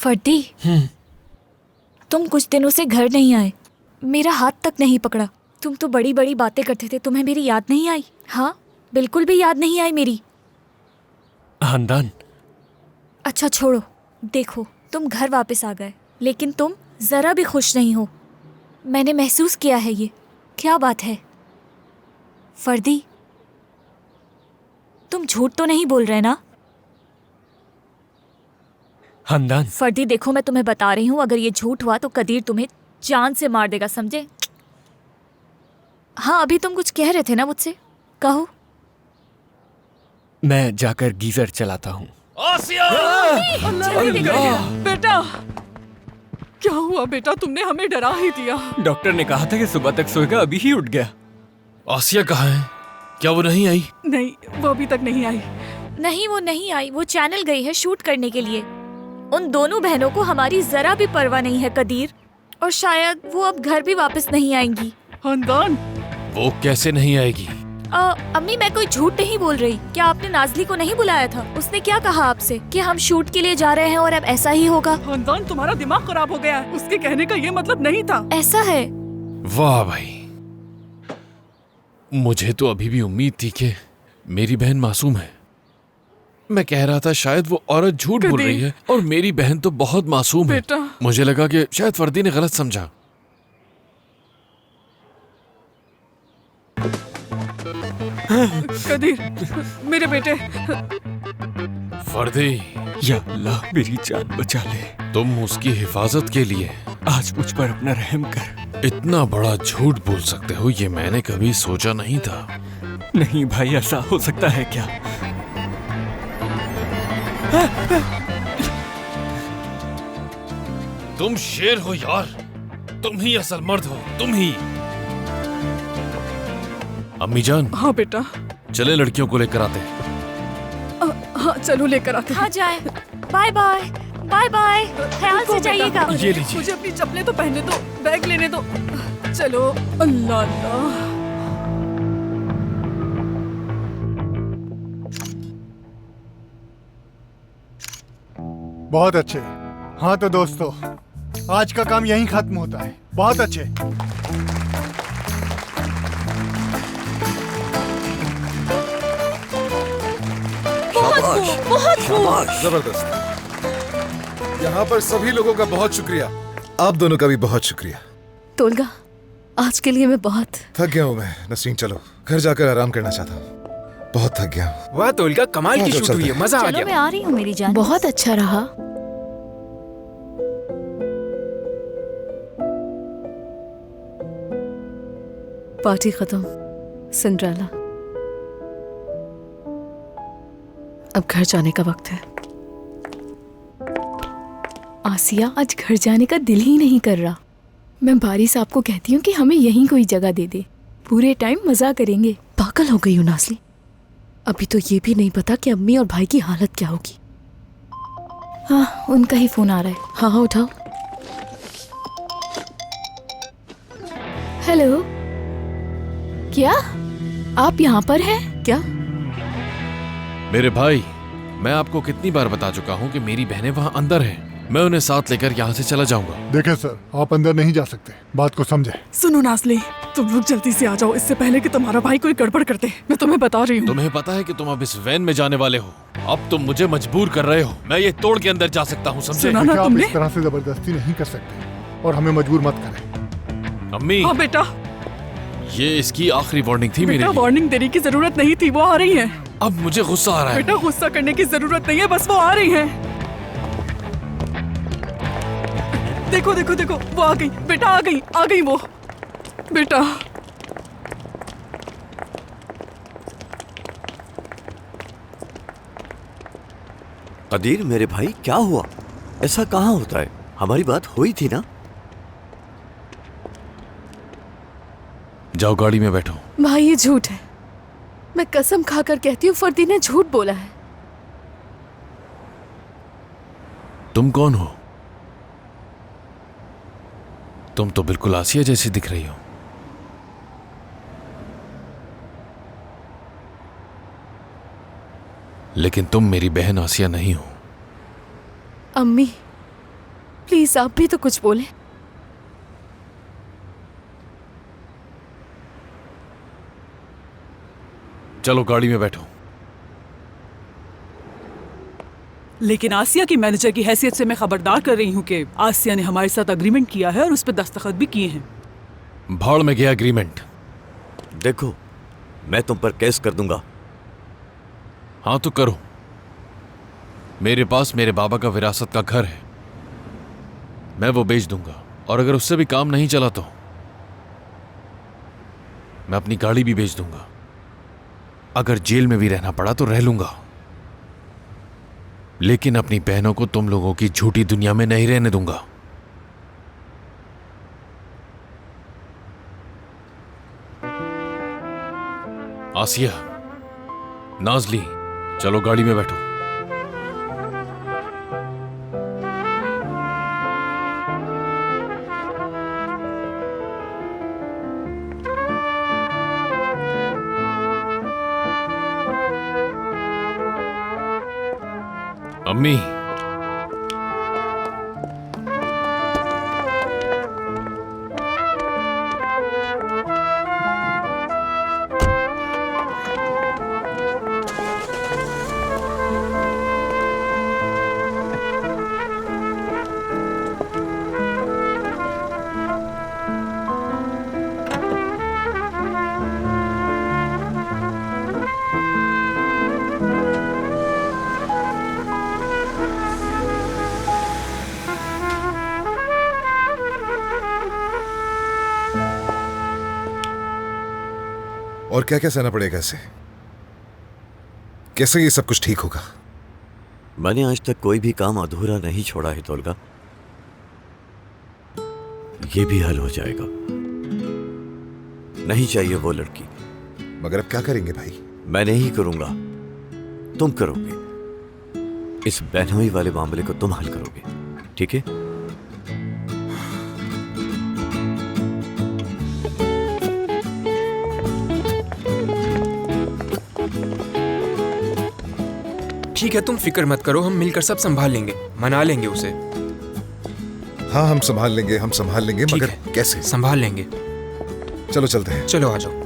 फर्दी, तुम कुछ दिनों से घर नहीं आए, मेरा हाथ तक नहीं पकड़ा। तुम तो बड़ी बड़ी बातें करते थे, तुम्हें मेरी याद नहीं आई? हाँ, बिल्कुल भी याद नहीं आई मेरी। हंदान। अच्छा छोड़ो, देखो तुम घर वापस आ गए, लेकिन तुम जरा भी खुश नहीं हो। मैंने महसूस किया है ये। क्या बात है फर्दी? तुम झूठ तो नहीं बोल रहे ना? हंदान। फर्दी देखो, मैं तुम्हें बता रही हूँ, अगर ये झूठ हुआ तो कदीर तुम्हें जान से मार देगा, समझे? हाँ, अभी तुम कुछ कह रहे थे ना मुझसे, कहो। मैं जाकर गीजर चलाता हूँ। आसिया! बेटा, क्या हुआ बेटा? तुमने हमें डरा ही दिया। डॉक्टर ने कहा था कि सुबह तक सोएगा, अभी ही उठ गया। आसिया कहाँ है? क्या वो नहीं आई? नहीं, वो अभी तक नहीं आई। नहीं, वो नहीं आई, वो चैनल गई है शूट करने के लिए। उन दोनों बहनों को हमारी जरा भी परवाह नहीं है कदीर, और शायद वो अब घर भी वापस नहीं आएंगी। हंदान, वो कैसे नहीं आएगी? अम्मी, मैं कोई झूठ नहीं बोल रही। क्या आपने नाजली को नहीं बुलाया था? उसने क्या कहा आपसे कि हम शूट के लिए जा रहे हैं और अब ऐसा ही होगा? हंदान, तुम्हारा दिमाग खराब हो गया है। उसके कहने का ये मतलब नहीं था। ऐसा है? वाह भाई, मुझे तो अभी भी उम्मीद थी कि मेरी बहन मासूम है। मैं कह रहा था शायद वो औरत झूठ बोल रही है और मेरी बहन तो बहुत मासूम है। बेटा, मुझे लगा कि शायद फर्दी ने गलत समझा। कदीर, मेरे बेटे। फर्दी, या अल्लाह मेरी जान बचा ले। तुम उसकी हिफाजत के लिए आज मुझ पर अपना रहम कर। इतना बड़ा झूठ बोल सकते हो, ये मैंने कभी सोचा नहीं था। नहीं भाई, ऐसा हो सकता है क्या? तुम शेर हो यार, तुम ही असल मर्द हो, तुम ही। अम्मी जान, हाँ बेटा। चले लड़कियों को लेकर आते। हाँ चलो, लेकर आते हैं। हाँ जाए। बाय बाय, बाय बाय, ख्याल से जाइएगा। ये लीजिए। मुझे अपनी चप्पलें तो पहनने दो, बैग लेने दो। चलो। अल्लाह अल्लाह। बहुत अच्छे। हाँ तो दोस्तों, आज का काम यहीं खत्म होता है। बहुत अच्छे। जबरदस्त। यहाँ पर सभी लोगों का बहुत शुक्रिया। आप दोनों का भी बहुत शुक्रिया। तोलगा, आज के लिए मैं बहुत थक गया हूँ मैं। नसरीन, चलो घर जाकर आराम करना चाहता हूँ। बहुत थक गया हूँ। वाह तोलगा, कमाल की चलो, शूट हुई है, मजा आ चलो मैं गया। आ रही हूँ मेरी जान। बहुत अच्छा रहा। पार्टी खत्म, सिंड्रेला। अब घर जाने का वक्त है। आसिया, आज घर जाने का दिल ही नहीं कर रहा। मैं बारी साहब को कहती हूँ कि हमें यहीं कोई जगह दे दे, पूरे टाइम मजा करेंगे। पागल हो गई हूँ नासली। अभी तो ये भी नहीं पता कि अम्मी और भाई की हालत क्या होगी। हाँ, उनका ही फोन आ रहा है। हाँ हाँ, उठाओ। हेलो, क्या आप यहाँ पर हैं क्या? मेरे भाई, मैं आपको कितनी बार बता चुका हूँ कि मेरी बहनें वहाँ अंदर हैं। मैं उन्हें साथ लेकर यहाँ से चला जाऊंगा। देखें सर, आप अंदर नहीं जा सकते। बात को समझे। सुनो नासली, तुम लोग जल्दी से आ जाओ, इससे पहले कि तुम्हारा भाई कोई गड़बड़ कर दे। मैं तुम्हें बता रही हूँ। तुम्हें पता है कि तुम अब इस वैन में जाने वाले हो। अब तुम मुझे मजबूर कर रहे हो। मैं ये तोड़ के अंदर जा सकता हूँ, समझे? सुना ना देखिए, आप तुमने? इस तरह से जबरदस्ती नहीं कर सकते और हमें मजबूर मत करें। अम्मी, हाँ बेटा। ये इसकी आखिरी वार्निंग थी मेरे बेटा, लिए। वार्निंग देने की जरूरत नहीं थी, वो आ रही है। अब मुझे गुस्सा आ रहा है। बेटा, गुस्सा करने की जरूरत नहीं है, बस वो आ रही है। देखो देखो देखो, वो आ गई। बेटा आ गई वो। बेटा, कदीर मेरे भाई, क्या हुआ? ऐसा कहाँ होता है? हमारी बात हुई थी ना? जाओ गाड़ी में बैठो। भाई, ये झूठ है। मैं कसम खाकर कहती हूँ, फर्दी ने झूठ बोला है। तुम कौन हो? तुम तो बिल्कुल आसिया जैसी दिख रही हो। लेकिन तुम मेरी बहन आसिया नहीं हो। अम्मी, प्लीज आप भी तो कुछ बोले। चलो गाड़ी में बैठो। लेकिन आसिया की मैनेजर की हैसियत से मैं खबरदार कर रही हूँ कि आसिया ने हमारे साथ अग्रीमेंट किया है और उस पर दस्तखत भी किए हैं। भाड़ में गया एग्रीमेंट। देखो, मैं तुम पर केस कर दूंगा। हाँ तो करो। मेरे पास मेरे बाबा का विरासत का घर है, मैं वो बेच दूंगा। और अगर उससे भी काम नहीं चला तो मैं अपनी गाड़ी भी बेच दूंगा। अगर जेल में भी रहना पड़ा तो रह लूंगा, लेकिन अपनी बहनों को तुम लोगों की झूठी दुनिया में नहीं रहने दूंगा। आसिया, नाजली, चलो गाड़ी में बैठो। अम्मी, और क्या क्या सहना पड़ेगा इसे? कैसे ये सब कुछ ठीक होगा? मैंने आज तक कोई भी काम अधूरा नहीं छोड़ा है तोलगा। ये भी हल हो जाएगा। नहीं चाहिए वो लड़की। मगर अब क्या करेंगे भाई? मैं नहीं करूंगा, तुम करोगे। इस बहनोई वाले मामले को तुम हल करोगे, ठीक है? ठीक है, तुम फिक्र मत करो, हम मिलकर सब संभाल लेंगे, मना लेंगे उसे। हाँ हम संभाल लेंगे, ठीक मगर है, कैसे? संभाल लेंगे। चलो चलते हैं। चलो आ जाओ।